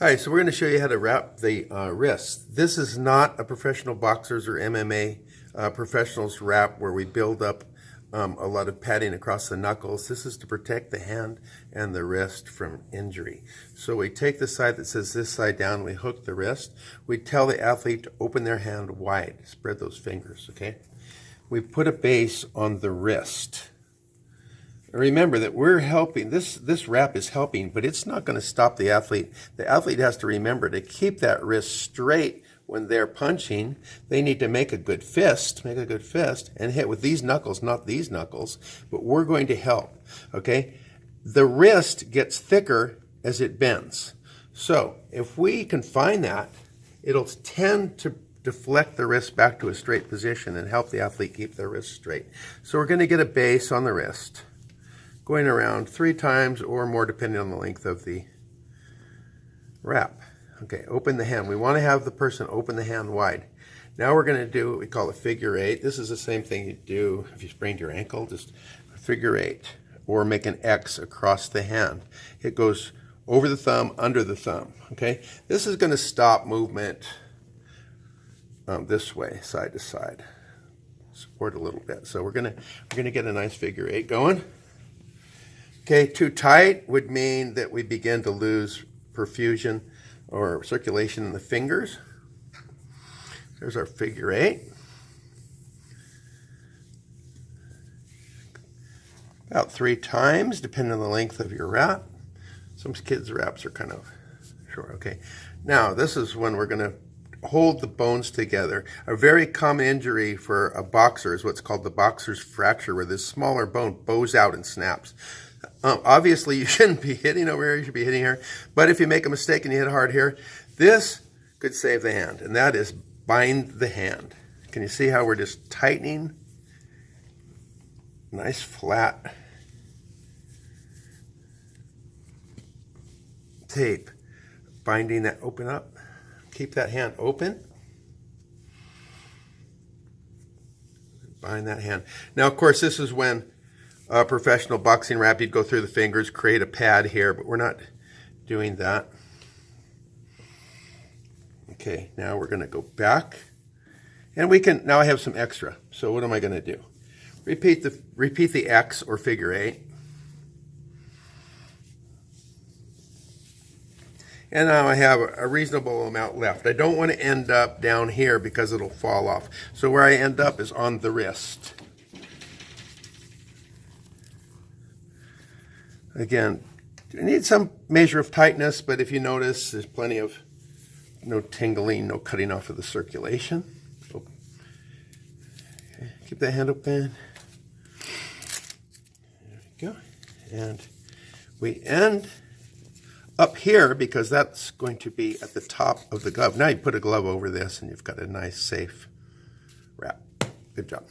Hi, so we're going to show you how to wrap the wrist. This is not a professional boxers or MMA professionals wrap where we build up a lot of padding across the knuckles. This is to protect the hand and the wrist from injury. So we take the side that says this side down, we hook the wrist. We tell the athlete to open their hand wide, spread those fingers, okay? We put a base on the wrist. Remember that we're helping, this wrap is helping, but it's not going to stop the athlete. The athlete has to remember to keep that wrist straight when they're punching. They need to make a good fist, and hit with these knuckles, not these knuckles, but we're going to help, okay? The wrist gets thicker as it bends. So if we confine that, it'll tend to deflect the wrist back to a straight position and help the athlete keep their wrist straight. So we're going to get a base on the wrist, going around 3 times or more depending on the length of the wrap. Okay, open the hand. We want to have the person open the hand wide. Now we're going to do what we call a figure 8. This is the same thing you do if you sprained your ankle, just figure 8, or make an X across the hand. It goes over the thumb, under the thumb. Okay, this is going to stop movement this way, side to side. Support a little bit. So we're going to get a nice figure 8 going. Okay, too tight would mean that we begin to lose perfusion or circulation in the fingers. There's our figure 8. About 3 times, depending on the length of your wrap. Some kids' wraps are kind of short. Okay, now this is when we're going to hold the bones together. A very common injury for a boxer is what's called the boxer's fracture, where this smaller bone bows out and snaps. Obviously, you shouldn't be hitting over here, you should be hitting here. But if you make a mistake and you hit hard here, this could save the hand, and that is bind the hand. Can you see how we're just tightening? Nice flat tape. Binding that, open up. Keep that hand open. Bind that hand. Now, of course, this is when a professional boxing wrap, you'd go through the fingers, create a pad here, but we're not doing that. Okay, now we're going to go back, and we can, now I have some extra. So what am I going to do? Repeat the X or figure 8. And now I have a reasonable amount left. I don't want to end up down here because it'll fall off. So where I end up is on the wrist. Again, you need some measure of tightness, but if you notice, there's plenty of no tingling, no cutting off of the circulation. Okay. Keep that hand open. There we go. And we end up here because that's going to be at the top of the glove. Now you put a glove over this and you've got a nice, safe wrap. Good job.